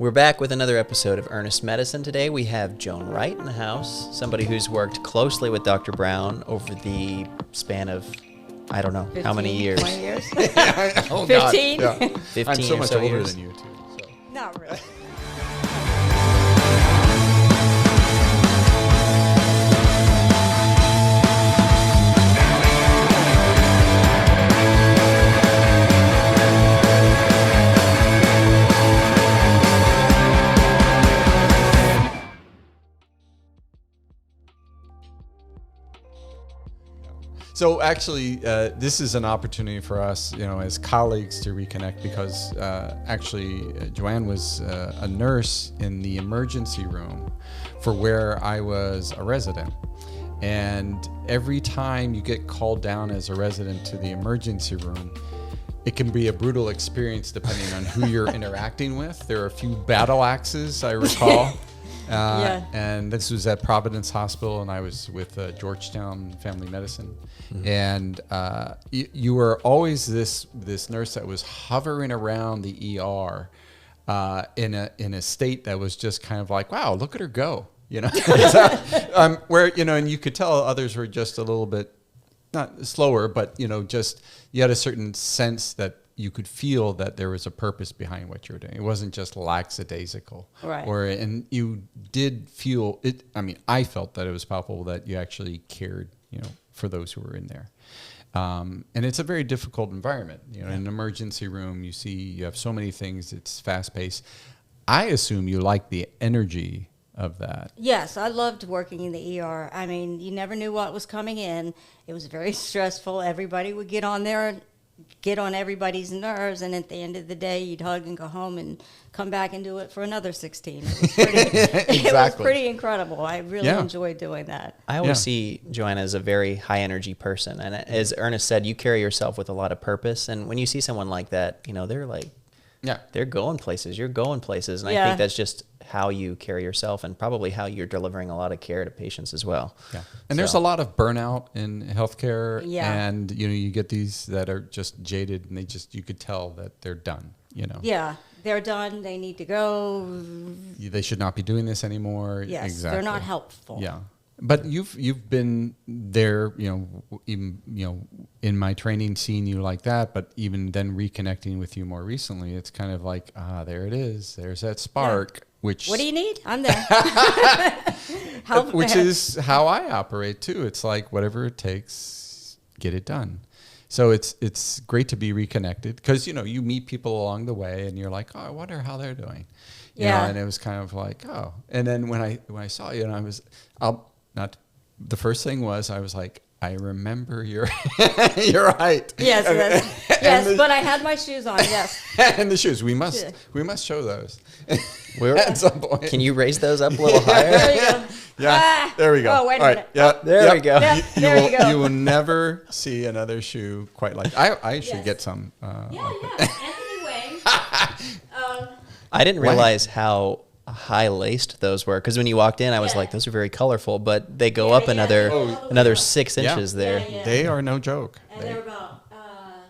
We're back with another episode of Earnest Medicine. Today we have Joanne Wright in the house, somebody who's worked closely with Dr. Brown over the span of, I don't know, 15, how many years? 20 years? Oh, 15? God. Yeah. 15 I'm so or much so older years. than you, too. So. Not really. So actually, this is an opportunity for us, as colleagues to reconnect because Joanne was a nurse in the emergency room for where I was a resident. And every time you get called down as a resident to the emergency room, it can be a brutal experience depending on who you're interacting with. There are a few battle axes, I recall. Yeah. And this was at Providence Hospital, and I was with Georgetown Family Medicine. Mm-hmm. And you were always this nurse that was hovering around the ER in a state that was just kind of like, wow, look at her go, where and you could tell others were just a little bit not slower, but just you had a certain sense that you could feel that there was a purpose behind what you were doing. It wasn't just lackadaisical. Right. And you did feel it. I mean, I felt that it was palpable that you actually cared, for those who were in there. And it's a very difficult environment. In an emergency room, you have so many things. It's fast paced. I assume you like the energy of that. Yes, I loved working in the ER. I mean, you never knew what was coming in. It was very stressful. Everybody would get on there and get on everybody's nerves, and at the end of the day, you'd hug and go home and come back and do it for another 16. It was pretty, Exactly. It was pretty incredible. I really enjoyed doing that. I always see Joanne as a very high energy person. And as Ernest said, you carry yourself with a lot of purpose. And when you see someone like that, they're like, they're going places. You're going places. And I think that's just how you carry yourself and probably how you're delivering a lot of care to patients as well. Yeah. And there's a lot of burnout in healthcare. Yeah. And, you get these that are just jaded and you could tell that they're done, Yeah, they're done. They need to go. They should not be doing this anymore. Yes, exactly. they're not helpful. Yeah. But you've been there, even, in my training, seeing you like that, but even then reconnecting with you more recently, it's kind of like, there it is. There's that spark. Which, what do you need? I'm there. Which is how I operate too. It's like whatever it takes, get it done. So it's great to be reconnected because you meet people along the way and you're like, oh, I wonder how they're doing. You know, and it was kind of like, oh. And then when I saw you, and the first thing was I was like, I remember your height. Yes, but I had my shoes on. Yes, and the shoes. We must show those. At some point. Can you raise those up a little higher? there you go. Yeah, there we go. Oh, wait a minute. Yeah, there we go. Yeah, there you go. You will never see another shoe quite like. I should get some. Anyway, I didn't realize how high-laced those were because when you walked in, I was like, those are very colorful, but they go up another 6 inches there. Yeah. They are no joke. And they're about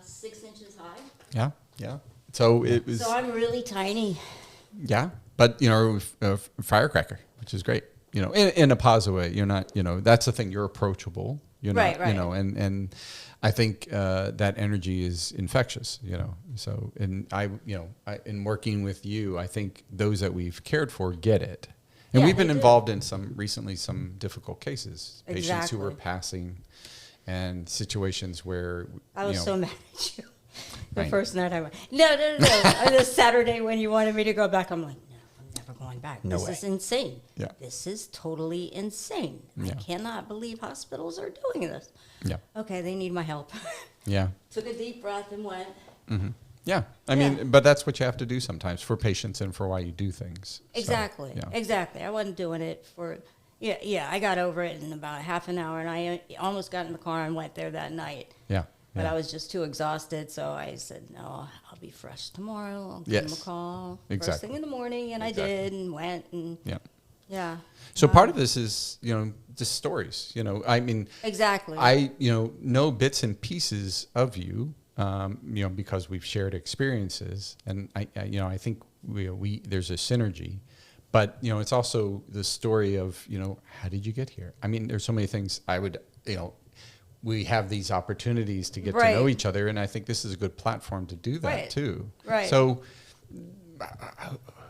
6 inches high. Yeah. So it was. So I'm really tiny. Yeah, but firecracker, which is great. In a positive way. You're not. That's the thing. You're approachable. You're not. Right. And I think that energy is infectious. So in in working with you, I think those that we've cared for get it. And we've been involved in some difficult cases, patients who were passing, and situations where I was so mad at you. The first night I went, no. The Saturday when you wanted me to go back, I'm like, no, I'm never going back. This is insane. Yeah. This is totally insane. I cannot believe hospitals are doing this. Yeah. Okay, they need my help. Yeah. Took a deep breath and went. Mm-hmm. Yeah. I mean, but that's what you have to do sometimes for patients and for why you do things. Exactly. So, Exactly. I wasn't doing it for... Yeah, I got over it in about half an hour, and I almost got in the car and went there that night. Yeah. But I was just too exhausted, so I said, no, I'll be fresh tomorrow. I'll give them a call first thing in the morning, and I did and went. And yeah. So part of this is, just stories. I mean, exactly. I know bits and pieces of you because we've shared experiences, and I think we there's a synergy. But, it's also the story of, how did you get here? I mean, there's so many things we have these opportunities to get to know each other. And I think this is a good platform to do that too. Right. So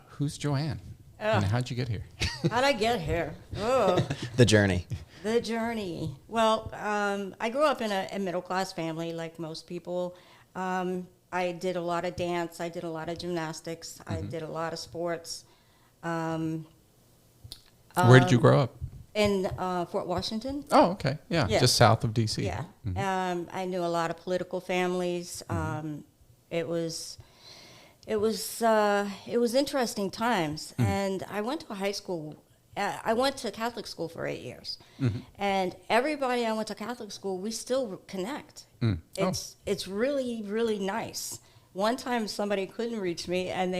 who's Joanne? And how'd you get here? How'd I get here? Oh, The journey. The journey. Well, I grew up in a middle-class family like most people. I did a lot of dance. I did a lot of gymnastics. I did a lot of sports. Where did you grow up? In Fort Washington. Oh, okay. Yeah, just south of D.C. Yeah. I knew a lot of political families. It was interesting times. And I went to high school. I went to Catholic school for 8 years. And everybody I went to Catholic school, we still connect. It's really, really nice. One time somebody couldn't reach me, and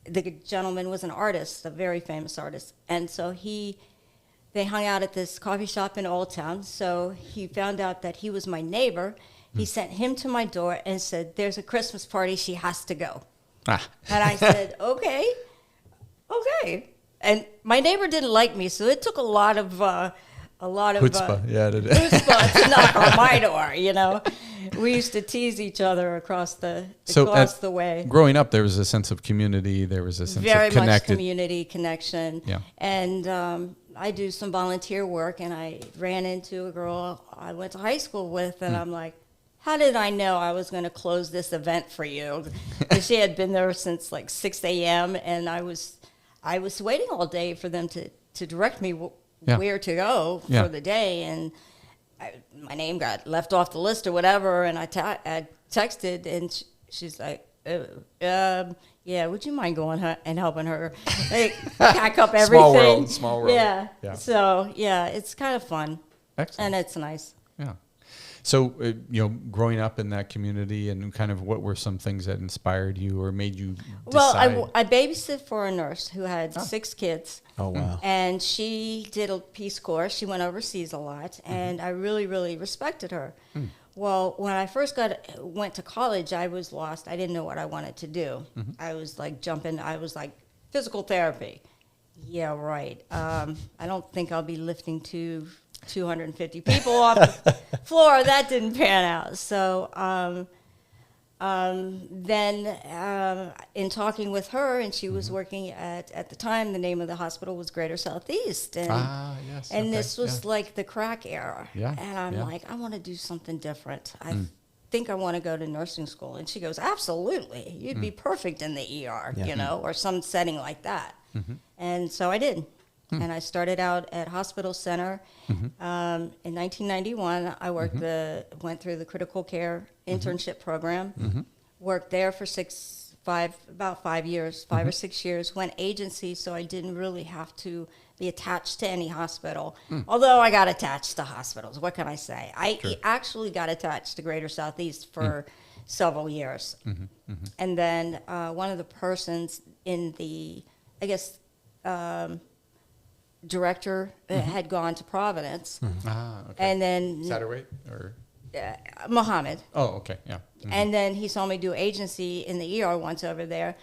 the gentleman was an artist, a very famous artist, and so they hung out at this coffee shop in Old Town. So he found out that he was my neighbor. He sent him to my door and said, "There's a Christmas party. She has to go." And I said, "Okay." And my neighbor didn't like me, so it took a lot of chutzpah, chutzpah to knock on my door. We used to tease each other across the way. Growing up, there was a sense of community. There was a sense very of connected. Much community connection. Yeah. And I do some volunteer work, and I ran into a girl I went to high school with, and I'm like, "How did I know I was going to close this event for you?" And she had been there since like 6 a.m., and I was waiting all day for them to direct me where to go for the day, and my name got left off the list or whatever, and I texted, and she's like, "Yeah, would you mind going and helping her pack up everything?" Small world. Yeah. So it's kind of fun. Excellent. And it's nice. Yeah. So, growing up in that community, and kind of what were some things that inspired you or made you decide? Well, I babysit for a nurse who had 6 kids. Oh, wow. And she did a Peace Corps. She went overseas a lot, and I really, really respected her. Well, when I first went to college, I was lost. I didn't know what I wanted to do. I was like physical therapy. Yeah, right. I don't think I'll be lifting 250 people off the floor. That didn't pan out. So then in talking with her, and she was working at the time, the name of the hospital was Greater Southeast. And this was like the crack era. Yeah. And I'm like, I want to do something different. I think I want to go to nursing school. And she goes, "Absolutely. You'd be perfect in the ER, or some setting like that." And so I did. And I started out at Hospital Center. In 1991, I went through the critical care internship program, worked there for about 5 years, 5 or 6 years, went agency, so I didn't really have to be attached to any hospital. Although I got attached to hospitals, what can I say? I actually got attached to Greater Southeast for several years. And then one of the persons in the, director had gone to Providence. Okay. And then Satterwhite or Muhammad. Oh, okay, yeah. And then he saw me do agency in the ER once over there.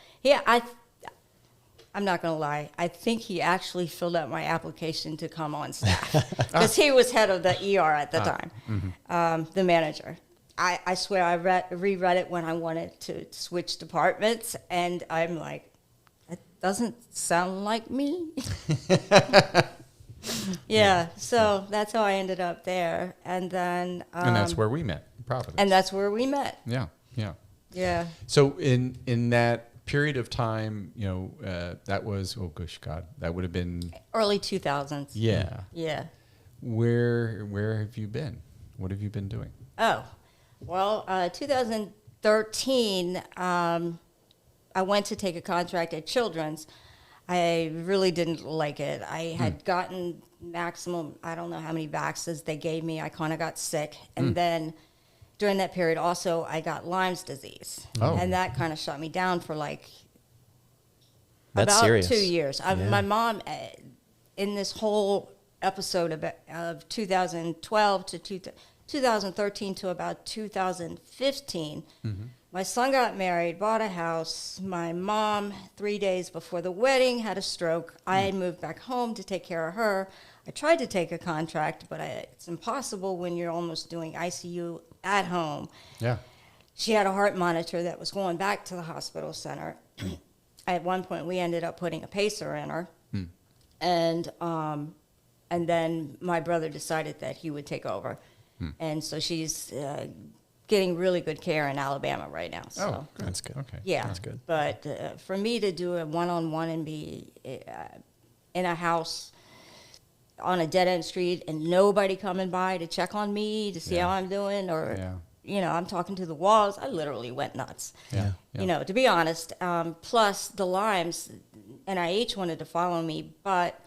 I'm not going to lie. I think he actually filled out my application to come on staff because he was head of the ER at the time, the manager. I swear I reread it when I wanted to switch departments, and I'm like, doesn't sound like me. So that's how I ended up there. And then... and that's where we met, Providence. And that's where we met. Yeah. So in that period of time, that was, that would have been... early 2000s. Yeah. Yeah. Where have you been? What have you been doing? Oh, well, 2013... I went to take a contract at Children's. I really didn't like it. I had gotten maximum, I don't know how many vaccines they gave me. I kind of got sick. And then during that period also, I got Lyme's disease. Oh. And that kind of shut me down for about serious. 2 years. My mom, in this whole episode of 2012 to 2013 to about 2015. My son got married, bought a house. My mom, 3 days before the wedding, had a stroke. I had moved back home to take care of her. I tried to take a contract, but it's impossible when you're almost doing ICU at home. Yeah. She had a heart monitor that was going back to the hospital center. At one point, we ended up putting a pacer in her. And then my brother decided that he would take over. And so she's getting really good care in Alabama right now. So. Oh, good. That's good. Okay. Yeah. That's good. But for me to do a one-on-one and be in a house on a dead-end street and nobody coming by to check on me, to see how I'm doing, or, you know, I'm talking to the walls, I literally went nuts. Yeah. You know, to be honest. Plus, the Lymes, NIH wanted to follow me, but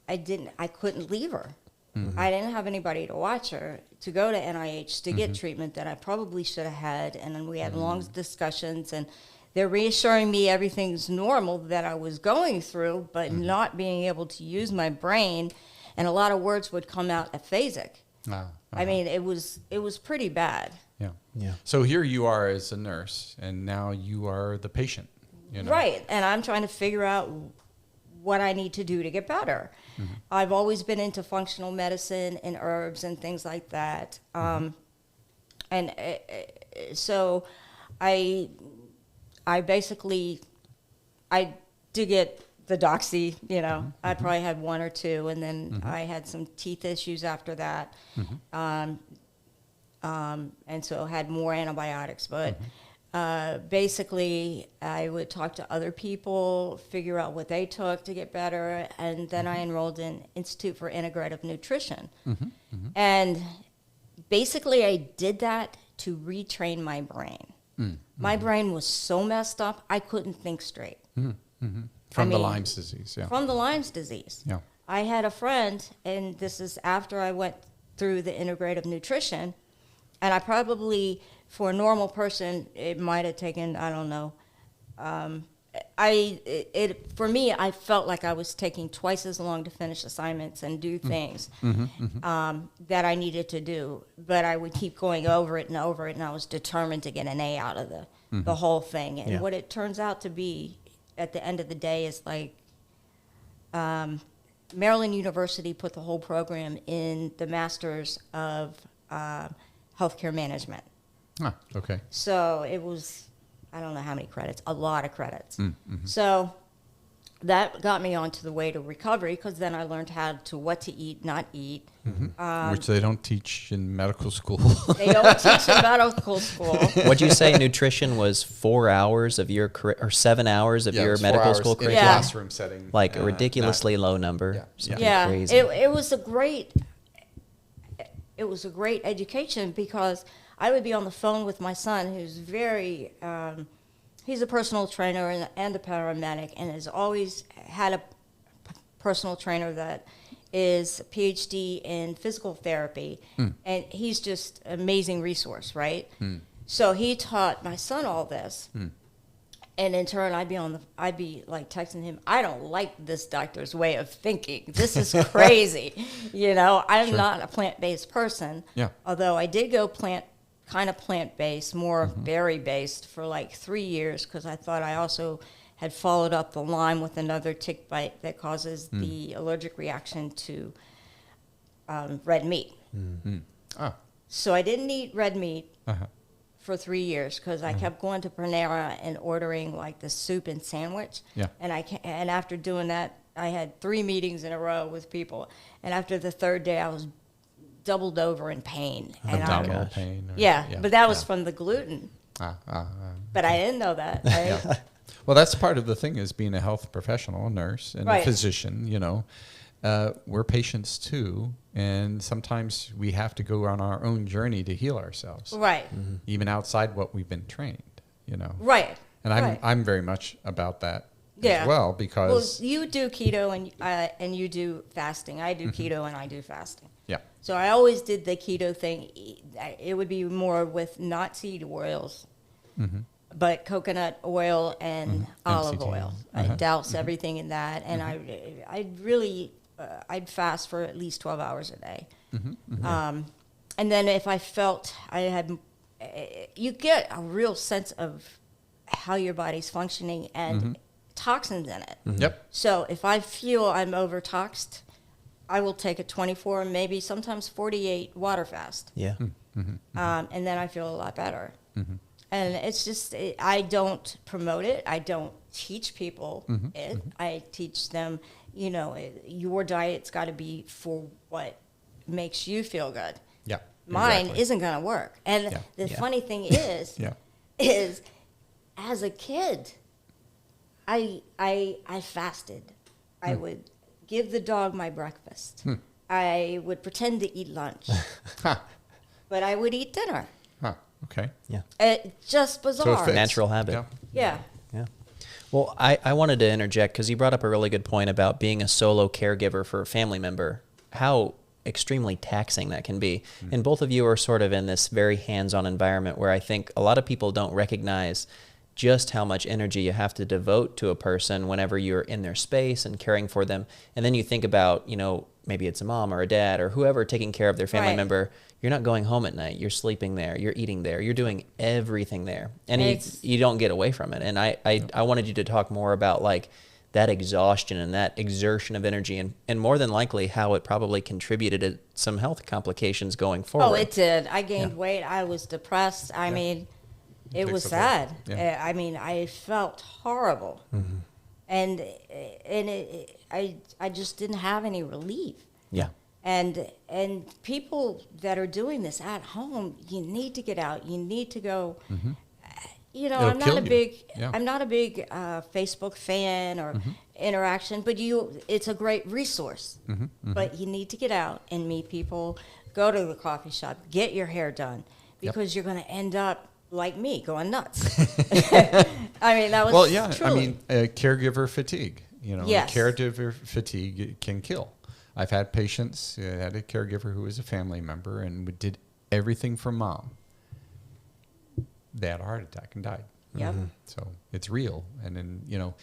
I couldn't leave her. I didn't have anybody to watch her, to go to NIH to get treatment that I probably should have had. And then we had long discussions, and they're reassuring me everything's normal that I was going through, but not being able to use my brain. And a lot of words would come out aphasic. I mean, it was pretty bad. Yeah. So here you are as a nurse, and now you are the patient. You know? Right. And I'm trying to figure out what I need to do to get better. I've always been into functional medicine and herbs and things like that. And so I basically, I did get the doxy, you know. I probably had one or two, and then I had some teeth issues after that. And so had more antibiotics. But basically, I would talk to other people, figure out what they took to get better, and then I enrolled in Institute for Integrative Nutrition. And basically, I did that to retrain my brain. My brain was so messed up, I couldn't think straight. From the Lyme's disease, From the Lyme's disease. Yeah. I had a friend, and this is after I went through the integrative nutrition, and I probably, for a normal person, it might have taken, I don't know. For me, I felt like I was taking twice as long to finish assignments and do things that I needed to do. But I would keep going over it, and I was determined to get an A out of the whole thing. And what it turns out to be at the end of the day is like Maryland University put the whole program in the Masters of Healthcare Management. Okay. So it was, I don't know how many credits, a lot of credits. So that got me onto the way to recovery, because then I learned what to eat, not eat. Which they don't teach in medical school. They don't teach in medical school. Would you say nutrition was 4 hours of your or 7 hours of your medical school curriculum? In a classroom setting. Like a ridiculously low number. Yeah. Crazy. It was a great education, because I would be on the phone with my son, who's very, he's a personal trainer and a paramedic, and has always had a personal trainer that is a PhD in physical therapy, and he's just an amazing resource, right? So he taught my son all this, and in turn, I'd be like texting him, I don't like this doctor's way of thinking. This is crazy. You know, I'm not a plant-based person. Yeah. Although I did go plant-based, more berry-based for like 3 years, because I thought I also had followed up the Lyme with another tick bite that causes the allergic reaction to red meat. So I didn't eat red meat for 3 years, because I kept going to Panera and ordering like the soup and sandwich. Yeah. And after doing that, I had 3 meetings in a row with people. And after the third day, I was doubled over in pain. Abdominal pain. But that was from the gluten. But I didn't know that. Right? Well, that's part of the thing, is being a health professional, a nurse, and a physician, you know. We're patients too, and sometimes we have to go on our own journey to heal ourselves. Right. Even outside what we've been trained, you know. Right. And I'm very much about that Yeah. as well, because... Well, you do keto and you do fasting. I do keto and I do fasting. Yeah. So I always did the keto thing. It would be more with not seed oils, but coconut oil and olive MCT. oil. I douse everything in that, and I'd fast for at least 12 hours a day. And then if I felt I had, you get a real sense of how your body's functioning and toxins in it. Yep. So if I feel I'm overtoxed, I will take a 24, maybe sometimes 48 water fast. Yeah. And then I feel a lot better. And it's just, I don't promote it. I don't teach people it. I teach them, you know, your diet's got to be for what makes you feel good. Yeah. Mine isn't going to work. And the funny thing is, is as a kid, I fasted. I would give the dog my breakfast. I would pretend to eat lunch. But I would eat dinner. Okay. Yeah. Just bizarre. So natural habit. Yeah. Well, I wanted to interject because you brought up a really good point about being a solo caregiver for a family member, how extremely taxing that can be. And both of you are sort of in this very hands-on environment where I think a lot of people don't recognize just how much energy you have to devote to a person whenever you're in their space and caring for them. And then you think about, you know, maybe it's a mom or a dad or whoever taking care of their family member. You're not going home at night. You're sleeping there. You're eating there. You're doing everything there. And you don't get away from it. And I wanted you to talk more about like that exhaustion and that exertion of energy and more than likely how it probably contributed to some health complications going forward. Oh, it did. I gained weight. I was depressed. I mean, it was sad. I mean, I felt horrible. And I just didn't have any relief. Yeah. And people that are doing this at home, you need to get out. You need to go. You know, I'm not a big Facebook fan or interaction, but it's a great resource. But you need to get out and meet people. Go to the coffee shop. Get your hair done because you're going to end up like me, going nuts. I mean, that was truly. I mean, caregiver fatigue. You know, caregiver fatigue can kill. I've had patients, I had a caregiver who was a family member and did everything for mom. They had a heart attack and died. Yep. So it's real. And then, you know,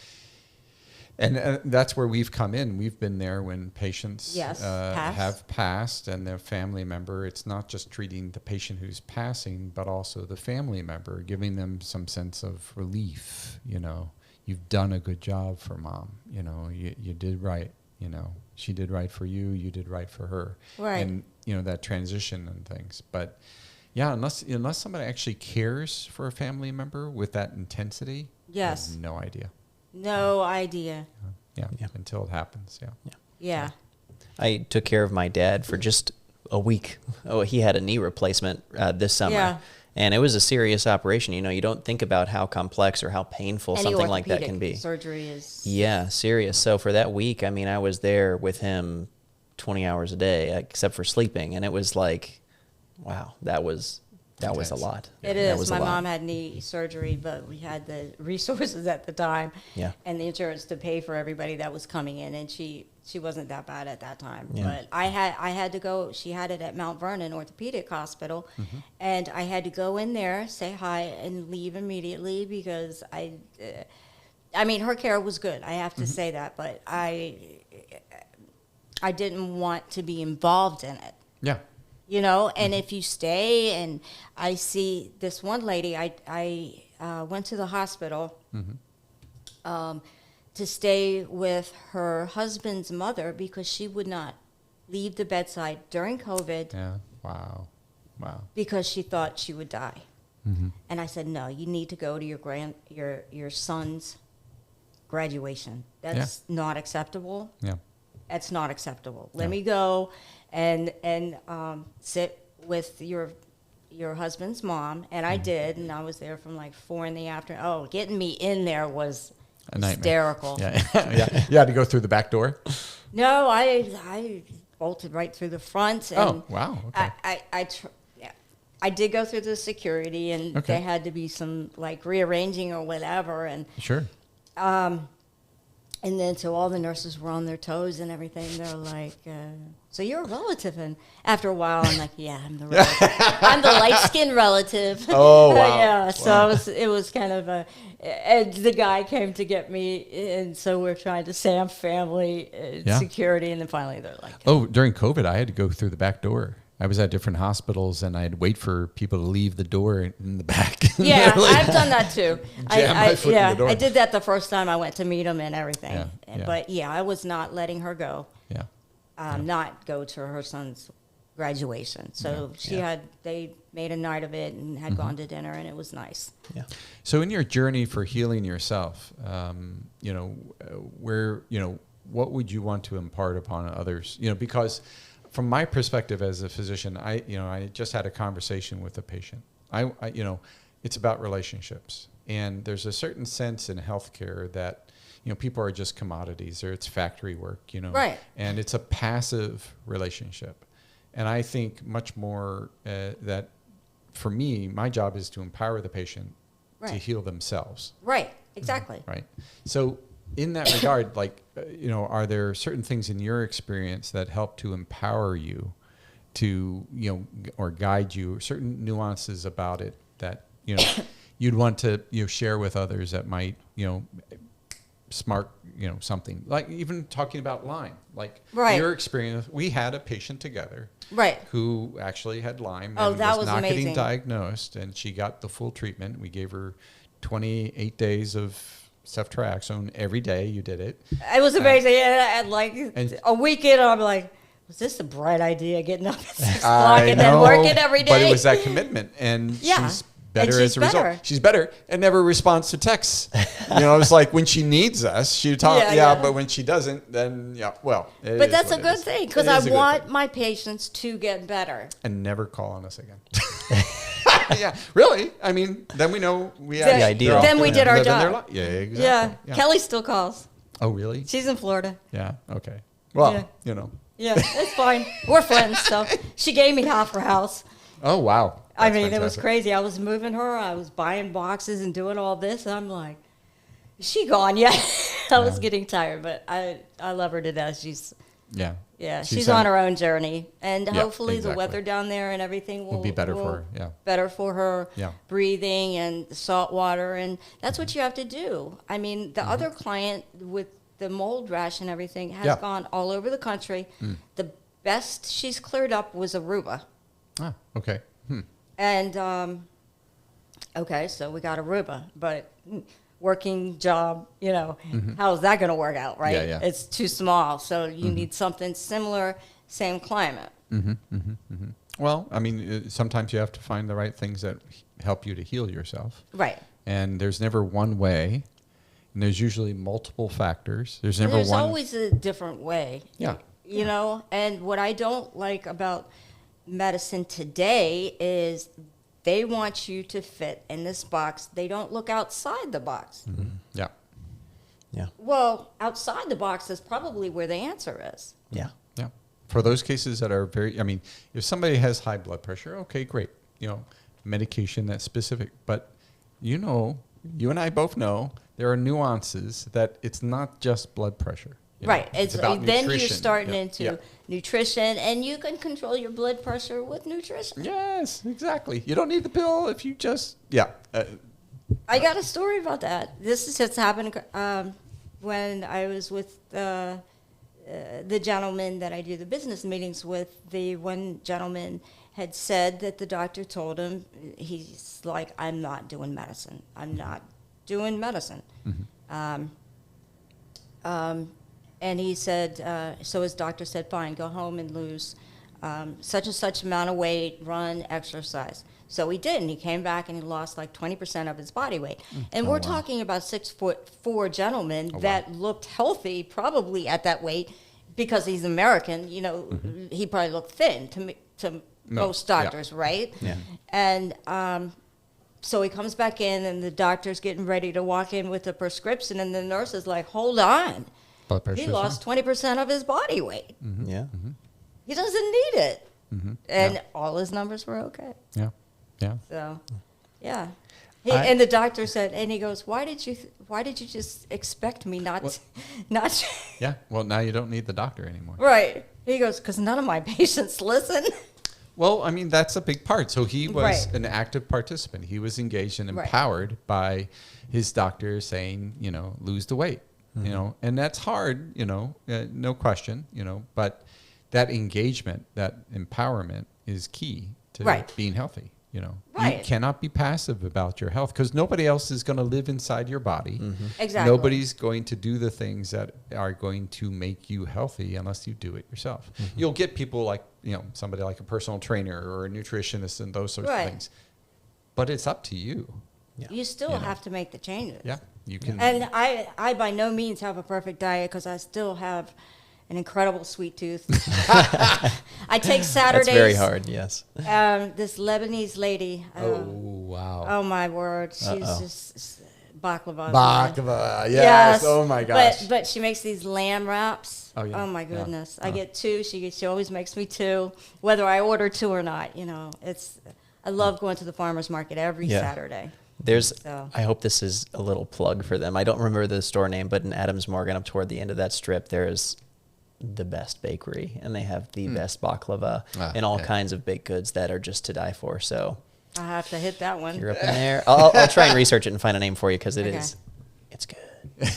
and that's where we've come in. We've been there when patients have passed and their family member. It's not just treating the patient who's passing, but also the family member, giving them some sense of relief. You know, you've done a good job for mom. You know, you did right. You know, she did right for you. You did right for her. Right. And, you know, that transition and things. But, yeah, unless somebody actually cares for a family member with that intensity, I have no idea. No idea. Yeah, until it happens, Yeah. I took care of my dad for just a week. Oh, he had a knee replacement this summer. Yeah. And it was a serious operation. You know, you don't think about how complex or how painful something like that can be. Surgery is... Yeah, serious. So for that week, I mean, I was there with him 20 hours a day, except for sleeping. And it was like, wow, that was a lot. It is. My mom had knee surgery, but we had the resources at the time and the insurance to pay for everybody that was coming in. And she wasn't that bad at that time. Yeah. But I had to go. She had it at Mount Vernon Orthopedic Hospital. And I had to go in there, say hi, and leave immediately because I mean, her care was good. I have to say that. But I didn't want to be involved in it. Yeah. You know, and if you stay, and I see this one lady, I went to the hospital to stay with her husband's mother because she would not leave the bedside during COVID. Yeah, wow. Because she thought she would die. And I said, no, you need to go to your son's graduation. That's not acceptable. Yeah. That's not acceptable. Let me go and sit with your husband's mom, and I did, and I was there from like 4 in the afternoon. Oh, getting me in there was hysterical. Yeah. You had to go through the back door? No, I bolted right through the front. And oh, wow. Okay. I did go through the security, and there had to be some like rearranging or whatever, and sure. And then, so all the nurses were on their toes and everything. They're like, so you're a relative? And after a while, I'm like, yeah, I'm the relative. I'm the light-skinned relative. Oh, wow. Yeah, so it was kind of and the guy came to get me, and so we're trying to say I'm family security, and then finally they're like... Oh, during COVID, I had to go through the back door. I was at different hospitals, and I'd wait for people to leave the door in the back. Yeah, I've done that too. Jam my foot in the door. I did that the first time I went to meet him and everything. Yeah. But I was not letting her go. Yeah. Not go to her son's graduation. So they made a night of it and had gone to dinner, and it was nice. Yeah. So in your journey for healing yourself, what would you want to impart upon others? Because from my perspective as a physician, I just had a conversation with a patient. I it's about relationships, and there's a certain sense in healthcare that people are just commodities, or it's factory work, Right. And it's a passive relationship. And I think much more that for me, my job is to empower the patient to heal themselves. Right. Exactly. Right. So in that regard, are there certain things in your experience that help to empower you to, or guide you, certain nuances about it that, you'd want to, share with others that might, spark, something, like even talking about Lyme, your experience. We had a patient together, who actually had Lyme and that was was not amazing. getting diagnosed, and she got the full treatment. We gave her 28 days of ceftriaxone every day. You did it. It was amazing. And a week in, I'm like, was this a bright idea, getting up at 6 o'clock and then working every day? But it was that commitment, and she's better as a result. She's better and never responds to texts. It's like when she needs us, she talks. But when she doesn't, then well. But that's a good thing, because I want my patients to get better. And never call on us again. Yeah, really. I mean, then we know we had the idea. Then we did our job. Yeah, exactly. Yeah. Kelly still calls. Oh, really? She's in Florida. Yeah. Okay. Well, Yeah, it's fine. We're friends. So she gave me half her house. Oh, wow. I mean, fantastic. It was crazy. I was moving her. I was buying boxes and doing all this. I'm like, is she gone yet? I was getting tired, but I love her to death. She's she's on her own journey, and hopefully the weather down there and everything will be better for her. Yeah, better for her breathing and salt water, and that's what you have to do. I mean, the other client with the mold rash and everything has gone all over the country. The best she's cleared up was Aruba. Ah, okay. And so we got Aruba, but working job, how is that going to work out, right? Yeah. It's too small, so you need something similar, same climate. Well, I mean, sometimes you have to find the right things that help you to heal yourself. Right. And there's never one way, and there's usually multiple factors. There's always a different way. Yeah. And what I don't like about medicine today is they want you to fit in this box. They don't look outside the box. Yeah. Well, outside the box is probably where the answer is. Yeah. For those cases that are if somebody has high blood pressure, okay, great. Medication that's specific. But you and I both know there are nuances that it's not just blood pressure. Right. It's about then nutrition. you're starting into nutrition, and you can control your blood pressure with nutrition. Yes, exactly. You don't need the pill if you just, I got a story about that. This is just happened when I was with the gentleman that I do the business meetings with. The one gentleman had said that the doctor told him, he's like, I'm not doing medicine. I'm not doing medicine. And he said, so his doctor said, fine, go home and lose such and such amount of weight, run, exercise. So he did, and he came back and he lost like 20% of his body weight. And we're talking about 6'4" gentleman that looked healthy, probably at that weight, because he's American. He probably looked thin to most doctors, right? Yeah. And so he comes back in, and the doctor's getting ready to walk in with a prescription, and the nurse is like, hold on. He lost 20% of his body weight. Yeah. He doesn't need it. And all his numbers were okay. Yeah. So, and the doctor said, and he goes, why did you just expect me not? Yeah. Well, now you don't need the doctor anymore. Right. He goes, because none of my patients listen. Well, I mean, that's a big part. So he was an active participant. He was engaged and empowered by his doctor saying, lose the weight. And that's hard, no question, but that engagement, that empowerment is key to being healthy. You cannot be passive about your health because nobody else is going to live inside your body. Mm-hmm. Exactly. Nobody's going to do the things that are going to make you healthy unless you do it yourself. Mm-hmm. You'll get people like, somebody like a personal trainer or a nutritionist and those sorts of things. But it's up to you. Yeah. You still have to make the changes. Yeah, you can. And I by no means have a perfect diet because I still have an incredible sweet tooth. I take Saturdays. That's very hard, yes. This Lebanese lady. Wow. Oh, my word. She's just baklava. Baklava, yes. Oh, my gosh. But she makes these lamb wraps. Oh, yeah. Oh, my goodness. I get 2. She always makes me 2, whether I order 2 or not. I love going to the farmer's market every Saturday. I hope this is a little plug for them. I don't remember the store name, but in Adams Morgan, up toward the end of that strip, there's the best bakery, and they have the best baklava and all kinds of baked goods that are just to die for. So I have to hit that one. You're up in there. I'll try and research it and find a name for you because it's good.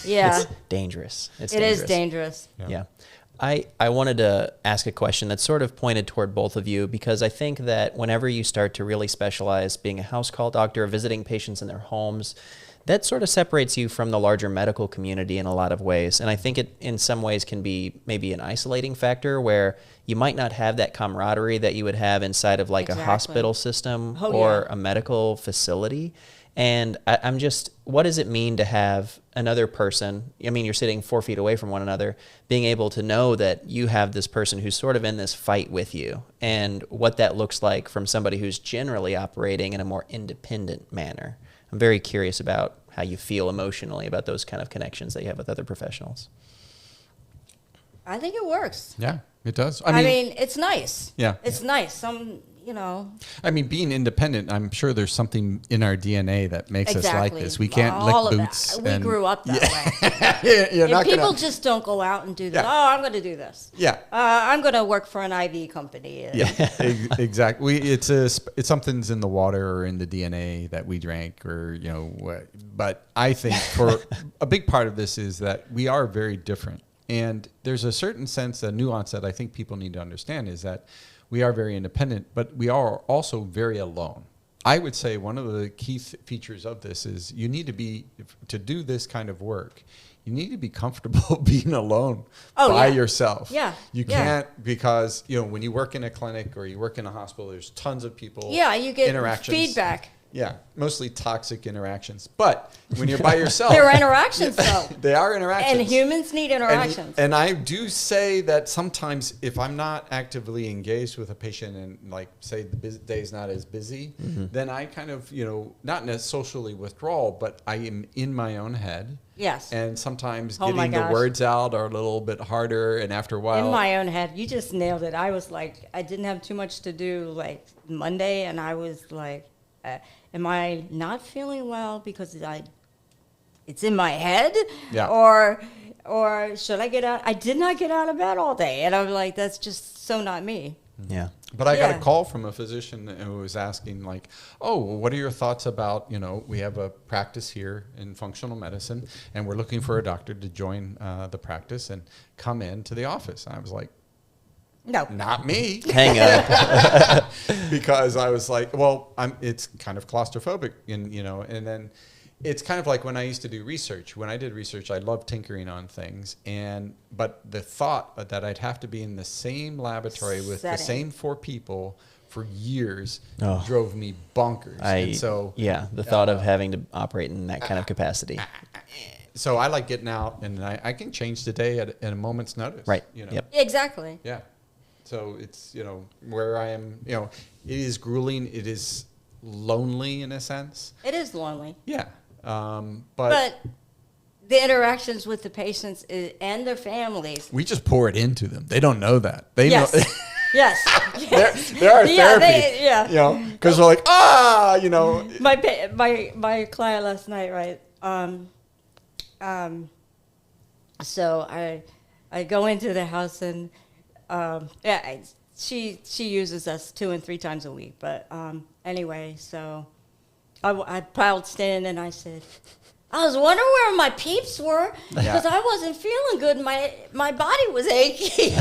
Yeah, it's dangerous. It is dangerous. Yeah. I wanted to ask a question that's sort of pointed toward both of you because I think that whenever you start to really specialize being a house call doctor, visiting patients in their homes, that sort of separates you from the larger medical community in a lot of ways. And I think it in some ways can be maybe an isolating factor where you might not have that camaraderie that you would have inside of like a hospital system or a medical facility. And I'm just, what does it mean to have another person, I mean, you're sitting 4 feet away from one another, being able to know that you have this person who's sort of in this fight with you, and what that looks like from somebody who's generally operating in a more independent manner. I'm very curious about how you feel emotionally about those kind of connections that you have with other professionals. I think it works. Yeah, it does. I mean, it's nice. Yeah. It's nice. I mean, being independent, I'm sure there's something in our DNA that makes us like this. We can't lick boots. We grew up that way. People just don't go out and do this. Yeah. Oh, I'm going to do this. Yeah. I'm going to work for an IV company. Yeah, exactly. It's something's in the water or in the DNA that we drank or, but I think for a big part of this is that we are very different. And there's a certain sense, a nuance that I think people need to understand is that we are very independent, but we are also very alone. I would say one of the key features of this is you need to do this kind of work, you need to be comfortable being alone by yourself. Yeah. You can't because, when you work in a clinic or you work in a hospital, there's tons of people. Yeah, you get interactions. Feedback. Yeah, mostly toxic interactions. But when you're by yourself... They're interactions, though. They are interactions. And humans need interactions. And I do say that sometimes if I'm not actively engaged with a patient and, like, say the day's not as busy, then I kind of, not in a socially withdrawal, but I am in my own head. Yes. And sometimes getting the words out are a little bit harder, and after a while... In my own head. You just nailed it. I was like, I didn't have too much to do, like, Monday, and I was like... am I not feeling well because it's in my head? Yeah. Or should I get out? I did not get out of bed all day. And I'm like, that's just so not me. Yeah. But I got a call from a physician who was asking, like, oh, what are your thoughts about, we have a practice here in functional medicine, and we're looking for a doctor to join the practice and come into the office. I was like, no, not me. Hang up. Because I was like, well, it's kind of claustrophobic, and then it's kind of like when I used to do research. When I did research, I loved tinkering on things, but the thought that I'd have to be in the same laboratory with the same 4 people for years drove me bonkers. The thought of having to operate in that kind of capacity. So I like getting out, and I can change the day at a moment's notice. Right. Yep. Exactly. Yeah. So it's, where I am, it is grueling. It is lonely in a sense. It is lonely. Yeah. But the interactions with the patients and their families. We just pour it into them. They don't know that. They know. Yes. They're our therapy. Because we're like, My client last night, right? So I go into the house and, she uses us 2 and 3 times a week. But anyway, so I piled in and I said, I was wondering where my peeps were because I wasn't feeling good. My body was aching.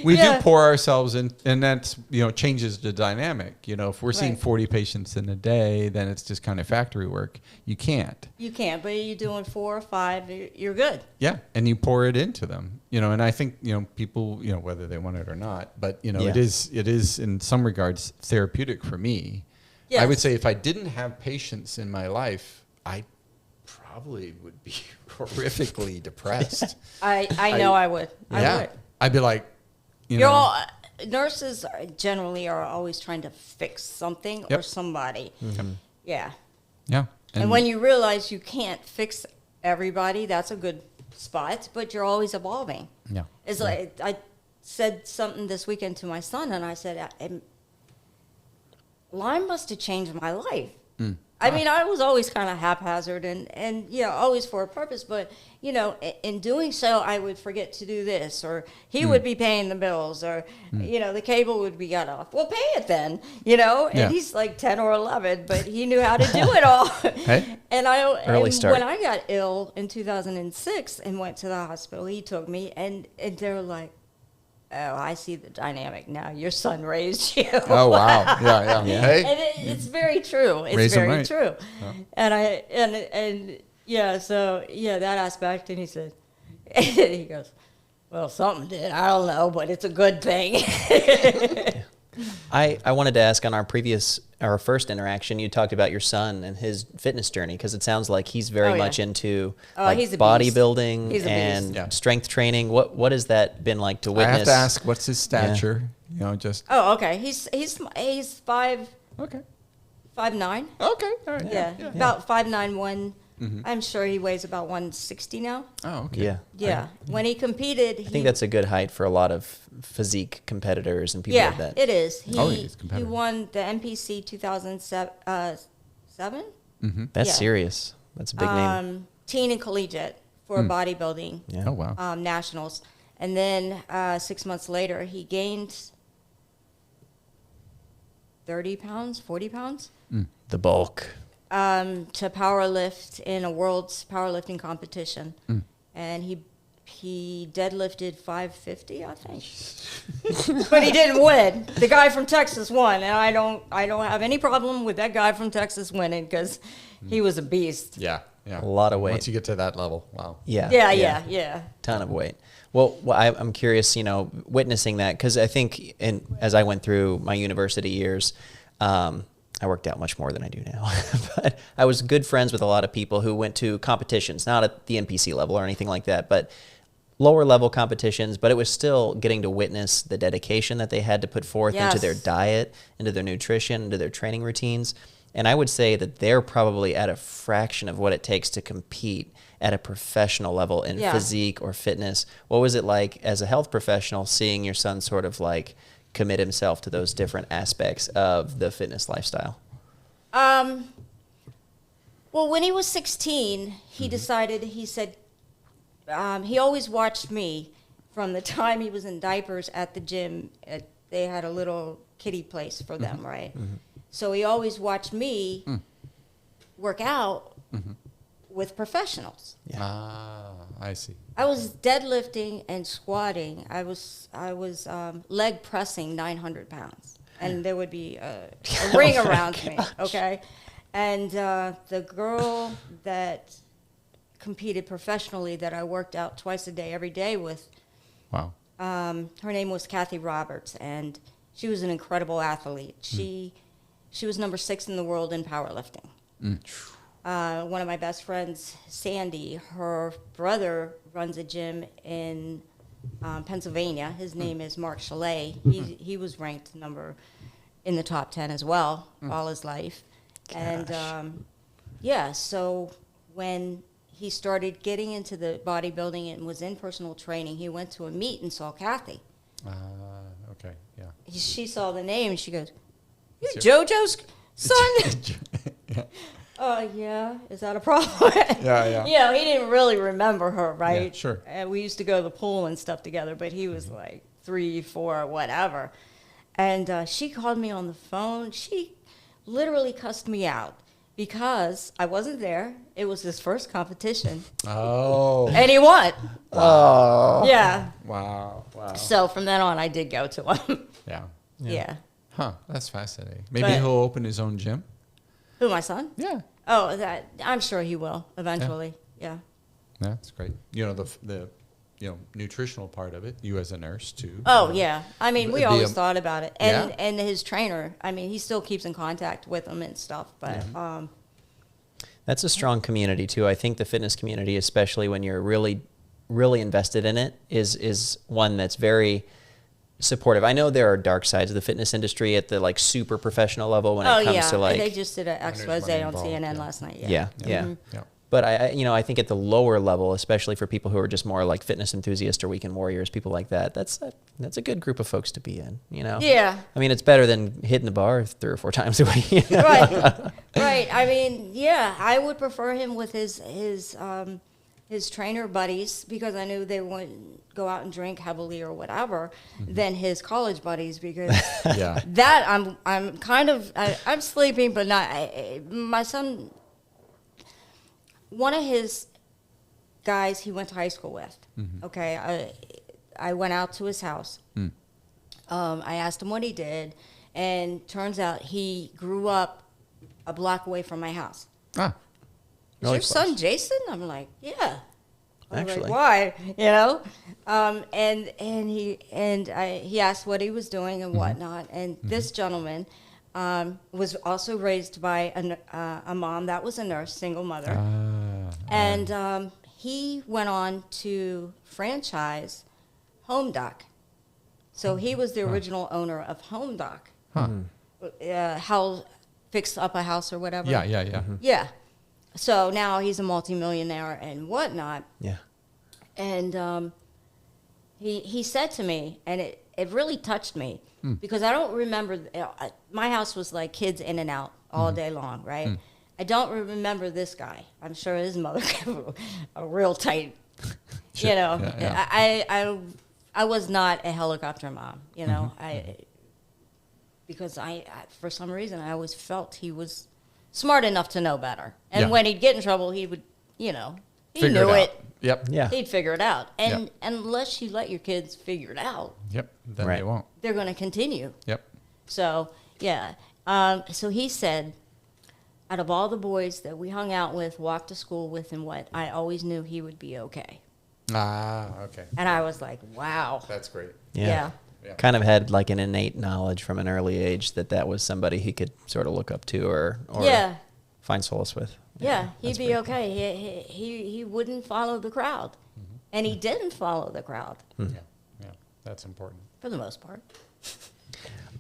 We do pour ourselves in, and that's, changes the dynamic. If we're seeing 40 patients in a day, then it's just kind of factory work. You can't, but you're doing 4 or 5, you're good. Yeah, and you pour it into them, and I think, people, whether they want it or not, but, it is in some regards therapeutic for me. Yes. I would say if I didn't have patients in my life, I probably would be horrifically depressed. I know I would. I would. I'd be like, nurses generally are always trying to fix something or somebody. Mm-hmm. Yeah. Yeah. And when you realize you can't fix everybody, that's a good spot, but you're always evolving. Yeah. It's like I said something this weekend to my son, and I said, Lyme must have changed my life. I mean, I was always kind of haphazard and always for a purpose. But, in doing so, I would forget to do this, or he would be paying the bills, or, the cable would be cut off. Well, pay it then, And he's like 10 or 11, but he knew how to do it all. Hey. And when I got ill in 2006 and went to the hospital, he took me, and they were like, oh, I see the dynamic now. Your son raised you. Oh, wow. Yeah. Hey. And it's very true. It's very true. Yeah. So that aspect. And he said, he goes, well, something did. I don't know, but it's a good thing. I wanted to ask on our first interaction, you talked about your son and his fitness journey, because it sounds like he's very much into he's a bodybuilding beast. and strength training. What has that been like to witness? I have to ask, what's his stature? Oh, okay. He's 5. Okay. 5'9". Okay. All right. Yeah. About 5'9", I'm sure he weighs about 160 now. Oh, okay. Yeah. When he competed, I think that's a good height for a lot of physique competitors and people like that. Yeah, it is. He's competitive. He won the NPC 2007. That's serious. That's a big name. Teen and collegiate for bodybuilding. Yeah. Oh, wow. Nationals. And then 6 months later, he gained 30 pounds, 40 pounds. The bulk. To powerlift in a world's powerlifting competition. And he deadlifted 550, I think. But he didn't win. The guy from Texas won, and I don't have any problem with that guy from Texas winning because he was a beast. Yeah. A lot of weight. Once you get to that level, wow. Yeah. Ton of weight. Well, I'm curious, witnessing that, because I think as I went through my university years, I worked out much more than I do now. But I was good friends with a lot of people who went to competitions, not at the NPC level or anything like that, but lower level competitions. But it was still getting to witness the dedication that they had to put forth into their diet, into their nutrition, into their training routines. And I would say that they're probably at a fraction of what it takes to compete at a professional level in physique or fitness. What was it like as a health professional seeing your son sort of like commit himself to those different aspects of the fitness lifestyle? Well, when he was 16, he decided, he said, he always watched me from the time he was in diapers at the gym. They had a little kiddie place for them, right? So he always watched me work out with professionals. I see. I was deadlifting and squatting. I was leg pressing 900 pounds, and there would be a ring around me. Okay, and the girl that competed professionally that I worked out twice a day, every day with. Wow. Her name was Kathy Roberts, and she was an incredible athlete. She was number 6 in the world in powerlifting. One of my best friends, Sandy, her brother runs a gym in Pennsylvania. His name is Mark Chalet. He was ranked in the top 10 as well all his life. Gosh. And so when he started getting into the bodybuilding and was in personal training, he went to a meet and saw Kathy. Okay, yeah. She saw the name and she goes, "You're JoJo's son?" Yeah. Is that a problem? Yeah. He didn't really remember her, right? Yeah, sure. And we used to go to the pool and stuff together, but he was like 3, 4, whatever. And she called me on the phone. She literally cussed me out. because I wasn't there. It was his first competition. Oh. And he won. Oh. Yeah. Wow. So from then on, I did go to him. Yeah. Huh. That's fascinating. Maybe he'll open his own gym. Who, my son? Yeah. Oh, I'm sure he will eventually. Yeah. That's great. You know, the nutritional part of it, you as a nurse too. Oh, yeah. I mean, we always thought about it. And Yeah. and his trainer, I mean, he still keeps in contact with him and stuff. But That's a strong community too. I think the fitness community, especially when you're really, really invested in it, is one that's very supportive. I know there are dark sides of the fitness industry at the like super professional level when it comes to like. They just did an expose on CNN last night. Yeah. But I think at the lower level, especially for people who are just more like fitness enthusiasts or weekend warriors, people like that, that's a good group of folks to be in, you know? Yeah. I mean, it's better than hitting the bar 3 or 4 times a week. You know? Right. I mean, yeah, I would prefer him with his trainer buddies, because I knew they wouldn't go out and drink heavily or whatever, than his college buddies, because that I'm kind of I'm sleeping, but not. My son. One of his guys he went to high school with, okay, I went out to his house. I asked him what he did, and turns out he grew up a block away from my house. Ah. Is your son Jason? I'm like, yeah. Actually. Like, why? You know? He asked what he was doing and whatnot. And this gentleman was also raised by a mom that was a nurse, single mother. And he went on to franchise Home Doc. So he was the original owner of Home Doc. How fix up a house or whatever. Yeah. So now he's a multimillionaire and whatnot. Yeah. And he said to me, and it really touched me, because I don't remember, my house was like kids in and out all day long, right? I don't remember this guy. I'm sure his mother gave a real tight, you know. I was not a helicopter mom, you know. Because I for some reason, I always felt he was smart enough to know better. And when he'd get in trouble, he would, you know, he knew it. Yep. Yeah. He'd figure it out. And unless you let your kids figure it out, then they won't. They're going to continue. Yep. So, yeah. So he said, out of all the boys that we hung out with, walked to school with, and what, I always knew he would be okay. Okay. And I was like, wow. That's great. Yeah. Kind of had like an innate knowledge from an early age that was somebody he could sort of look up to or find solace with. Yeah, he'd be okay. He wouldn't follow the crowd. And he didn't follow the crowd. Yeah, that's important. For the most part.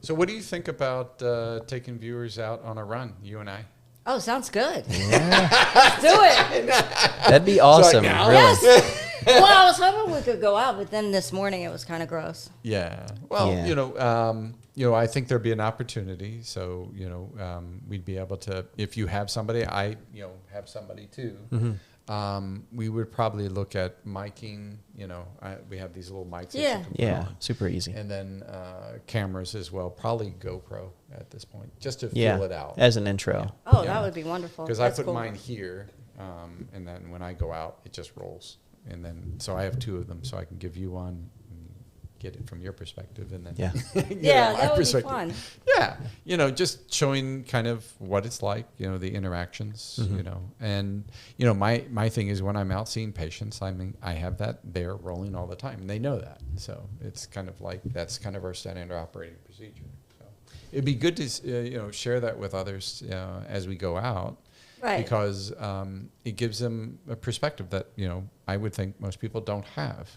So what do you think about taking viewers out on a run, you and I? Oh, sounds good. Yeah. Let's do it. That'd be awesome. Like, really. Yes. Well, I was hoping we could go out, but then this morning it was kind of gross. Yeah. Well, I think there'd be an opportunity. So, we'd be able to, if you have somebody, I have somebody too. We would probably look at miking. We have these little mics. That you can put on. Super easy. And then cameras as well. Probably GoPro at this point, just to feel it out as an intro. Oh, that would be wonderful. Because I put mine here, and then when I go out, it just rolls. And then, so I have 2 of them, so I can give you one, and get it from your perspective, and then that would be fun. Yeah, just showing kind of what it's like, the interactions, and my thing is when I'm out seeing patients, I have that there rolling all the time, and they know that, so it's kind of like that's kind of our standard operating procedure. So it'd be good to share that with others as we go out. Right. Because it gives them a perspective that, I would think most people don't have.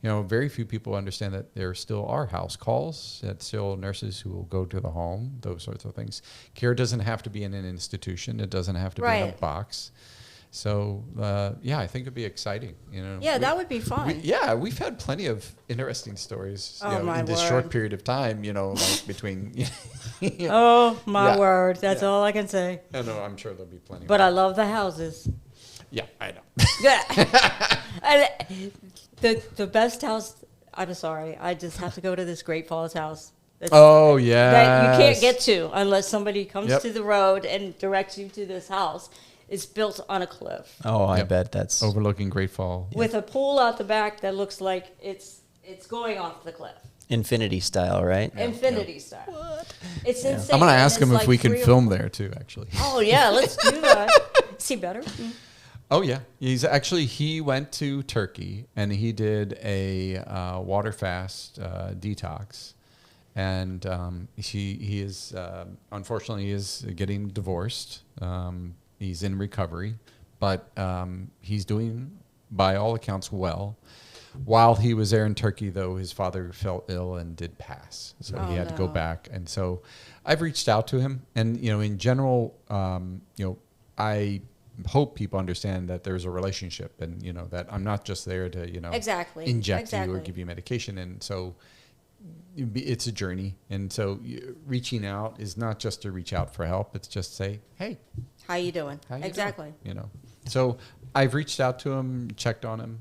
Very few people understand that there still are house calls, that still nurses who will go to the home, those sorts of things. Care doesn't have to be in an institution. It doesn't have to be in a box. So, I think it'd be exciing. That would be fun. We've had plenty of interesting stories in this short period of time, like between... Oh, my word. That's all I can say. I know, I'm sure there'll be plenty. But I love the houses. Yeah, I know. The best house, I'm sorry, I just have to go to this Great Falls house. Oh, yeah. That you can't get to unless somebody comes to the road and directs you to this house. It's built on a cliff. Oh, I bet that's overlooking Great Fall. With a pool out the back that looks like it's going off the cliff. Infinity style, right? Infinity style. What? It's insane. I'm going to ask him if we can film there too, actually. Oh, yeah, let's do that. Is he better? Oh, yeah. He went to Turkey and he did a water fast detox. And he is, unfortunately, he is getting divorced. He's in recovery, but he's doing, by all accounts, well. While he was there in Turkey, though, his father fell ill and did pass. So he had to go back. And so I've reached out to him. And, in general, I hope people understand that there's a relationship and, that I'm not just there to, inject you or give you medication. And so it's a journey. And so reaching out is not just to reach out for help. It's just say, hey. How you doing? Exactly. Doing? So I've reached out to him, checked on him.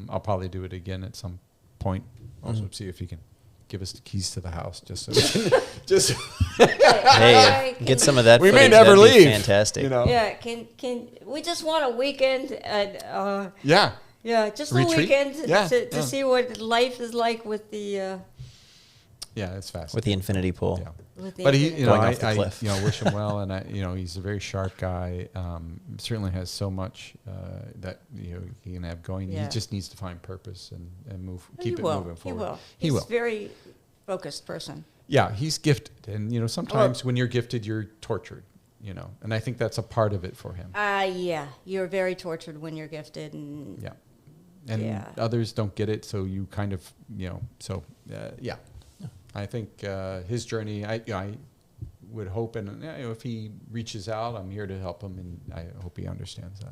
I'll probably do it again at some point. Also see if he can give us the keys to the house, just so we can get some of that. We may never leave. Fantastic. Yeah. Can we just want a weekend? Just retreat? A weekend to see what life is like with the. It's fast with the infinity pool. Yeah. But he, I wish him well, and he's a very sharp guy. Certainly has so much that he can have going. Yeah. He just needs to find purpose and move, keep it moving forward. He will. He's a very focused person. Yeah, he's gifted, and sometimes when you're gifted, you're tortured. And I think that's a part of it for him. You're very tortured when you're gifted, and others don't get it, so you kind of I think his journey, I would hope, and if he reaches out, I'm here to help him, and I hope he understands that.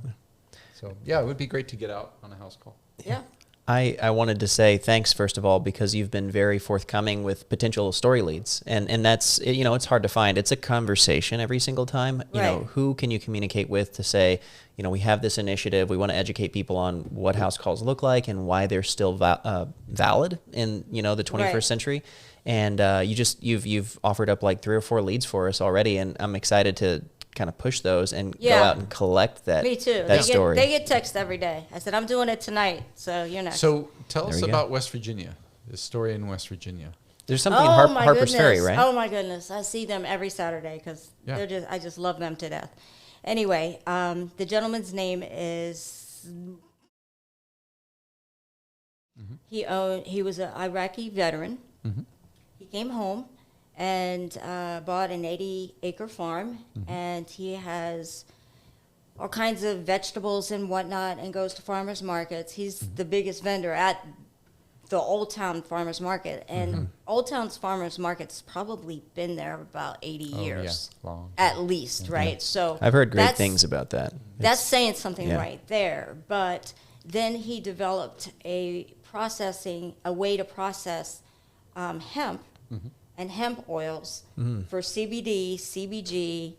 So, it would be great to get out on a house call. Yeah. I wanted to say thanks, first of all, because you've been very forthcoming with potential story leads. And that's, it's hard to find. It's a conversation every single time. Who can you communicate with to say, we have this initiative. We want to educate people on what house calls look like and why they're still valid in, the 21st century. And you've offered up like 3 or 4 leads for us already. And I'm excited to kind of push those and go out and collect that. Me too. Story. They get text every day. I said, I'm doing it tonight, so you're next. So tell us about West Virginia, the story in West Virginia. There's something in Harper's Ferry, right? Oh my goodness. I see them every Saturday because I just love them to death. Anyway, the gentleman's name is, he was an Iraqi veteran. Mm-hmm. He came home and bought an 80-acre farm, and he has all kinds of vegetables and whatnot, and goes to farmers markets. He's the biggest vendor at the Old Town Farmers Market, and Old Town's Farmers Market's probably been there about 80 years, at least, right? So I've heard great things about that. That's saying something right there. But then he developed a way to process hemp. And hemp oils for CBD, CBG,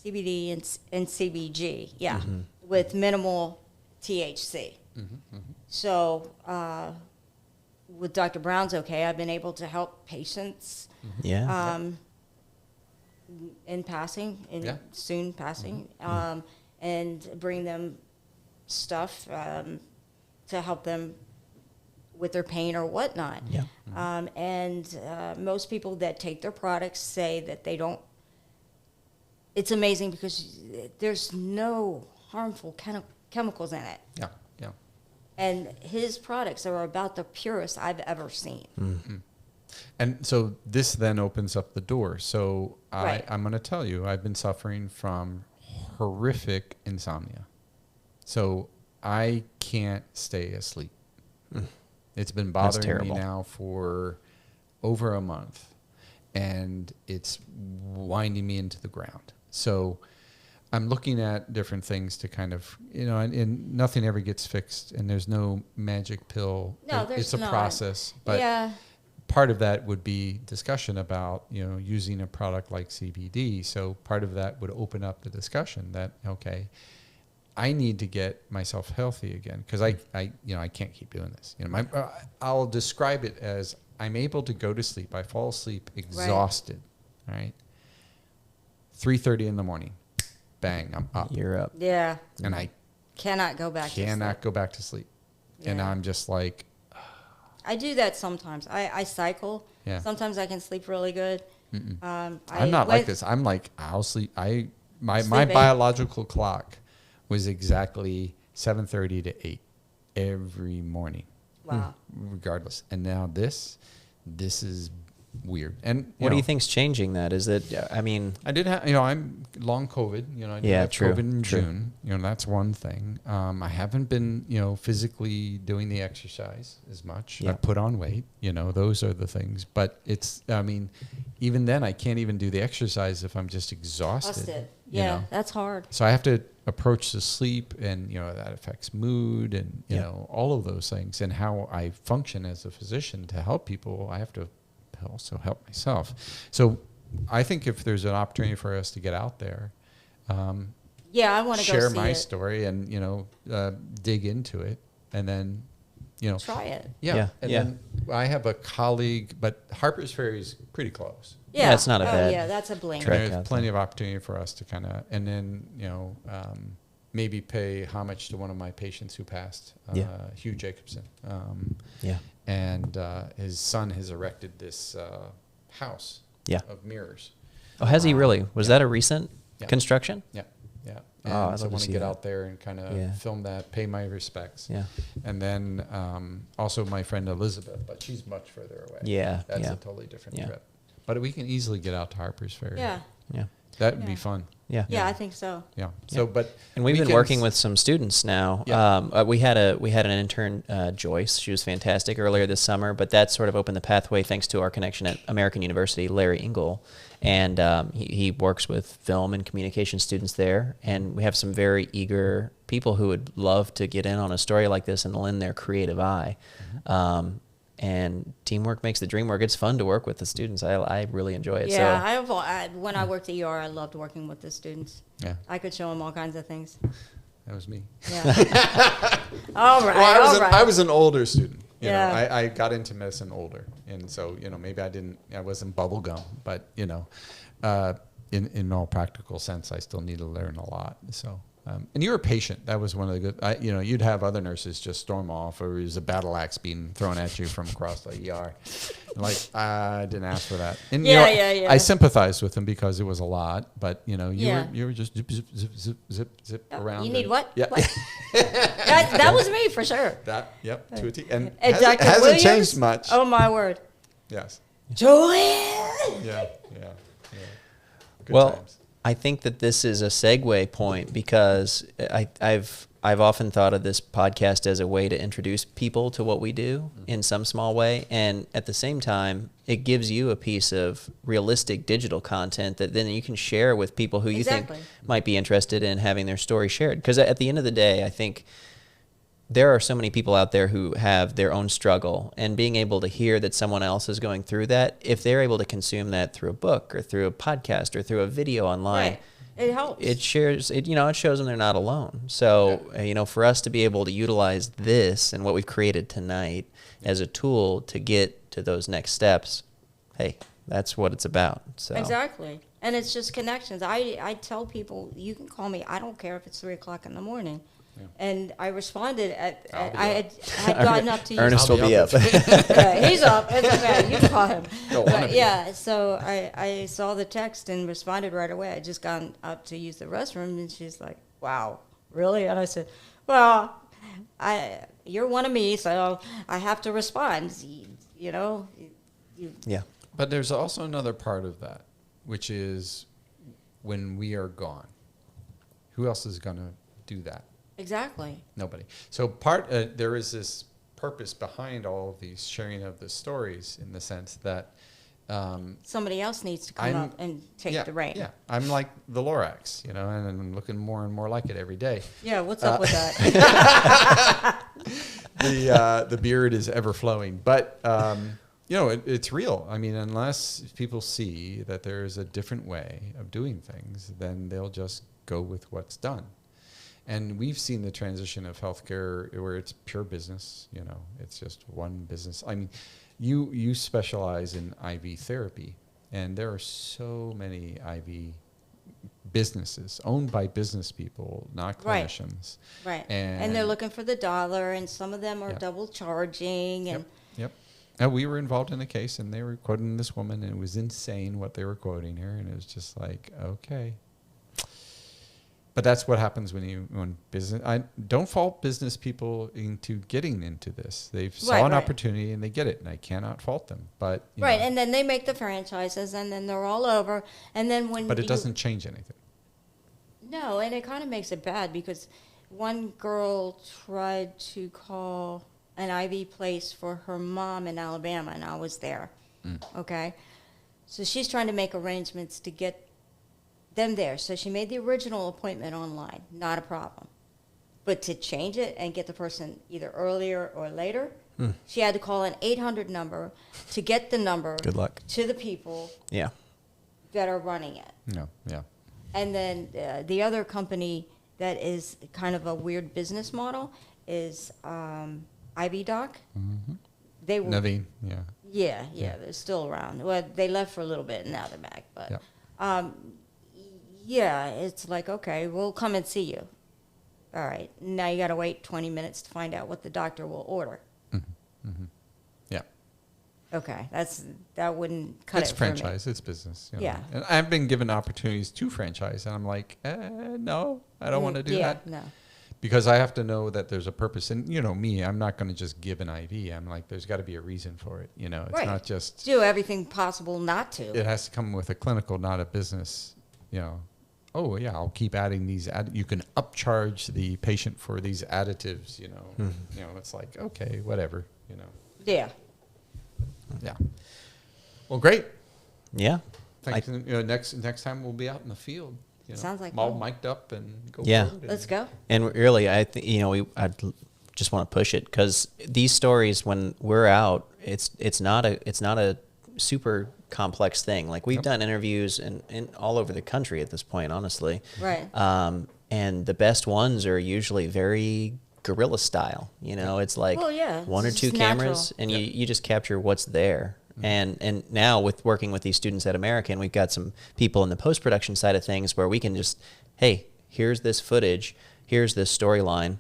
CBD and CBG, with minimal THC. So with Dr. Brown's I've been able to help patients in passing, soon passing, and bring them stuff to help them with their pain or whatnot. And most people that take their products say that they don't. It's amazing because there's no harmful chemicals in it. And his products are about the purest I've ever seen. And so this then opens up the door. So I'm going to tell you, I've been suffering from horrific insomnia. So I can't stay asleep. It's been bothering me now for over a month, and it's winding me into the ground. So I'm looking at different things to kind of, and nothing ever gets fixed, and there's no magic pill. No, there's not. It's a process. But part of that would be discussion about, using a product like CBD. So part of that would open up the discussion that, okay, I need to get myself healthy again because I can't keep doing this. I'll describe it as I'm able to go to sleep. I fall asleep exhausted, right? 3:30 in the morning, bang, I'm up. You're up. Yeah. And I cannot go back to sleep. Yeah. And I'm just like... I do that sometimes. I cycle. Yeah. Sometimes I can sleep really good. I'm not like this. I'm like, I'll sleep. My biological clock was exactly 7:30 to 8 every morning. Wow. Regardless. And now this is weird. And what do you think's changing that? Is that, I mean... I did have, I'm long COVID. I did have COVID in June. That's one thing. I haven't been, physically doing the exercise as much. I put on weight. Those are the things. But it's, even then, I can't even do the exercise if I'm just exhausted. Yeah, that's hard. So I have to approach the sleep, and, that affects mood and, all of those things. And how I function as a physician to help people, I have to also help myself. So I think if there's an opportunity for us to get out there, I want to share my story and dig into it, and then try it. Then I have a colleague, but Harper's Ferry is pretty close. Yeah, it's not a bad. Yeah, that's a blink. There's plenty of opportunity for us to kind of, and then maybe pay homage to one of my patients who passed, Hugh Jacobson. And his son has erected this house of mirrors. Oh, has he really? Was that a recent construction? Yeah. And I want to get out there and kind of film that, pay my respects. Yeah. And then also my friend Elizabeth, but she's much further away. That's a totally different trip. But we can easily get out to Harper's Ferry. Yeah. That would be fun. Yeah, I think so. Yeah. So, and we've been working with some students now. Yeah. We had an intern, Joyce. She was fantastic earlier this summer, but that sort of opened the pathway thanks to our connection at American University, Larry Engel, and he works with film and communication students there. And we have some very eager people who would love to get in on a story like this and lend their creative eye. And teamwork makes the dream work. It's fun to work with the students. I really enjoy it. Yeah, when I worked at ER, I loved working with the students. Yeah, I could show them all kinds of things. That was me. Yeah. All right. Well, I was an older student. You know, I got into medicine older, and so maybe I wasn't bubble gum, but in all practical sense, I still need to learn a lot. So. And you were a patient. That was one of the good. You'd have other nurses just storm off, or it was a battle axe being thrown at you from across the ER. Like, I didn't ask for that. And I sympathized with them because it was a lot. But you were just zip around. You need what? Yeah. What? that was me for sure. To a T. And hasn't changed much. Oh my word. Yes. Joanne. Yeah. Good well. times. I think that this is a segue point because I've often thought of this podcast as a way to introduce people to what we do in some small way, and at the same time, it gives you a piece of realistic digital content that then you can share with people who you think might be interested in having their story shared. Because at the end of the day, I think there are so many people out there who have their own struggle, and being able to hear that someone else is going through that, if they're able to consume that through a book or through a podcast or through a video online, it helps. It shares it. It shows them they're not alone. So for us to be able to utilize this and what we've created tonight as a tool to get to those next steps, hey, that's what it's about. So exactly, and it's just connections. I tell people, you can call me. I don't care if it's 3:00 in the morning. Yeah. And I responded I had gotten up to use Ernest will be up. He's up. It's okay. You can call him. So I saw the text and responded right away. I just gone up to use the restroom, and she's like, "Wow, really?" And I said, "Well, you're one of me, so I have to respond." Yeah. But there's also another part of that, which is when we are gone, who else is going to do that? Exactly. Nobody. So there is this purpose behind all of these sharing of the stories, in the sense that somebody else needs to come up and take the reign. Yeah, I'm like the Lorax, and I'm looking more and more like it every day. Yeah, what's up with that? The beard is ever flowing, but it's real. I mean, unless people see that there is a different way of doing things, then they'll just go with what's done. And we've seen the transition of healthcare where it's pure business. It's just one business. I mean, You specialize in IV therapy, and there are so many IV businesses owned by business people, not clinicians. Right. And they're looking for the dollar, and some of them are double charging. And Yep. And we were involved in a case, and they were quoting this woman, and it was insane what they were quoting her, and it was just like, okay. But that's what happens when business. I don't fault business people into getting into this. They saw an opportunity and they get it, and I cannot fault them. But you know. And then they make the franchises, and then they're all over. And then but it doesn't change anything. No, and it kind of makes it bad because one girl tried to call an IV place for her mom in Alabama, and I was there. Okay, so she's trying to make arrangements to get them there. So she made the original appointment online, not a problem. But to change it and get the person either earlier or later, she had to call an 800 number to get the number. Good luck. To the people that are running it. No, yeah. And then the other company that is kind of a weird business model is IV Doc. Mm-hmm. They were Naveen, yeah, they're still around. Well, they left for a little bit and now they're back. But it's like, okay, we'll come and see you. All right, now you got to wait 20 minutes to find out what the doctor will order. Mm-hmm. Mm-hmm. Yeah. Okay, that wouldn't cut it's it for me. It's franchise, it's business. You know. Yeah. And I've been given opportunities to franchise, and I'm like, no, I don't want to do that. No. Because I have to know that there's a purpose. And, you know, me, I'm not going to just give an IV. I'm like, there's got to be a reason for it. You know, it's not just... do everything possible not to. It has to come with a clinical, not a business, you know. Oh, yeah, I'll keep adding these. You can upcharge the patient for these additives, you know. You know, it's like, okay, whatever, you know. Yeah. Yeah. Well, great. Yeah. Thanks. You know, next time we'll be out in the field. You know, sounds like all fun. mic'd up and go. Let's go. And really, I think I just want to push it because these stories, when we're out, it's not a super complex thing. Like we've done interviews in all over the country at this point, honestly. Right. And the best ones are usually very guerrilla style. You know, it's like one or two cameras, and you just capture what's there. And now with working with these students at American, we've got some people in the post-production side of things where we can just, hey, here's this footage, here's this storyline,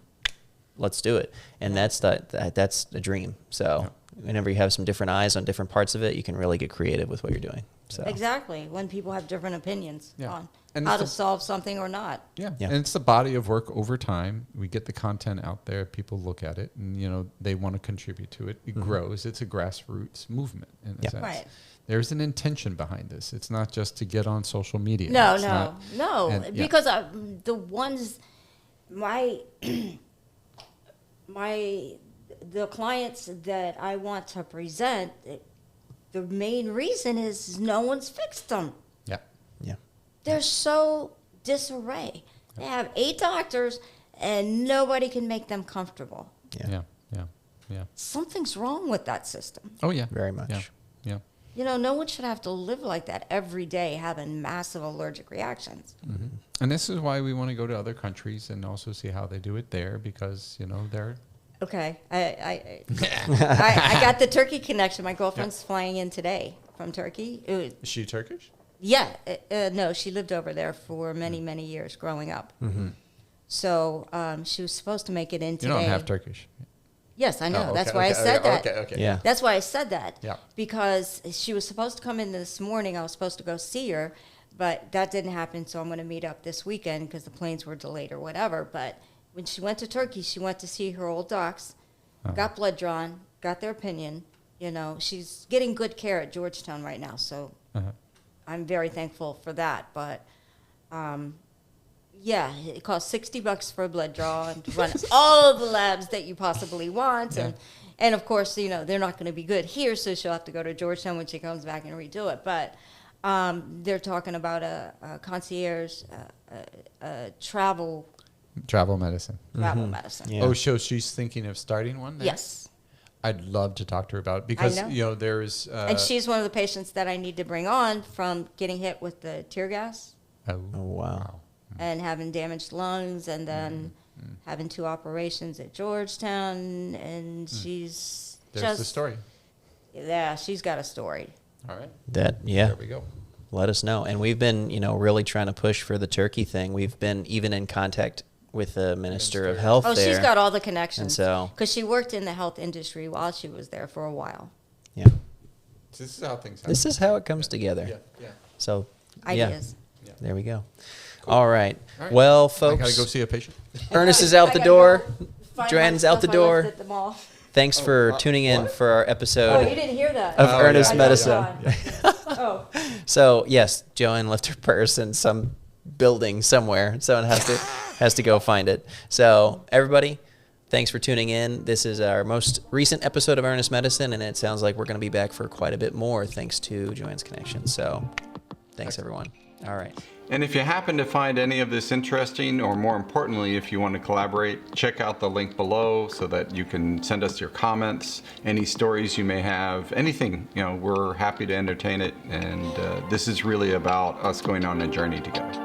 let's do it. And that's a dream. So whenever you have some different eyes on different parts of it, you can really get creative with what you're doing. So exactly, when people have different opinions on and how to solve something or not. Yeah, and it's the body of work over time. We get the content out there, people look at it, and you know they want to contribute to it. It grows. It's a grassroots movement in a sense. Right. There's an intention behind this. It's not just to get on social media. No. Because the ones, the clients that I want to present, the main reason is no one's fixed them. Yeah. They're so disarray. They have 8 doctors and nobody can make them comfortable. Yeah. Something's wrong with that system. Oh yeah, very much. Yeah. You know, no one should have to live like that every day, having massive allergic reactions. Mm-hmm. And this is why we want to go to other countries and also see how they do it there, because you know they're. Okay, I got the Turkey connection. My girlfriend's flying in today from Turkey. Is she Turkish? Yeah, no, she lived over there for many years growing up. Mm-hmm. So she was supposed to make it in today. You don't have Turkish. Yes, I know. Oh, okay, That's why I said that. Okay. Yeah. That's why I said that. Yeah. Because she was supposed to come in this morning. I was supposed to go see her, but that didn't happen. So I'm going to meet up this weekend because the planes were delayed or whatever. But when she went to Turkey, she went to see her old docs, got blood drawn, got their opinion. You know, she's getting good care at Georgetown right now. So I'm very thankful for that. But yeah, it costs $60 for a blood draw and to run all the labs that you possibly want. Yeah. And of course, you know, they're not going to be good here, so she'll have to go to Georgetown when she comes back and redo it. But they're talking about a concierge travel medicine. medicine. Yeah. Oh, so she's thinking of starting one there? Yes. I'd love to talk to her about it because, you know, there's... and she's one of the patients that I need to bring on from getting hit with the tear gas. Oh, wow. And having damaged lungs, and then having 2 operations at Georgetown, and she's There's the story. Yeah, she's got a story. All right. There we go. Let us know. And we've been, really trying to push for the turkey thing. We've been even in contact with the Minister of Health there. She's got all the connections. And so, because she worked in the health industry while she was there for a while. Yeah. This is how things happen. This is how it comes together. Yeah. So, ideas. Yeah. There we go. Cool. All right. Well, folks. I gotta go see a patient. Ernest is out the door. Joanne's out the door. Thanks for tuning in for our episode. Oh, you didn't hear that. Of Earnest Medicine. Oh. So, yes, Joanne left her purse in some building somewhere. Someone has to go find it. So, everybody, thanks for tuning in. This is our most recent episode of Earnest Medicine, and it sounds like we're going to be back for quite a bit more thanks to Joanne's connection. So, thanks, everyone. All right. And if you happen to find any of this interesting, or more importantly, if you want to collaborate, check out the link below so that you can send us your comments, any stories you may have, anything. We're happy to entertain it. And this is really about us going on a journey together.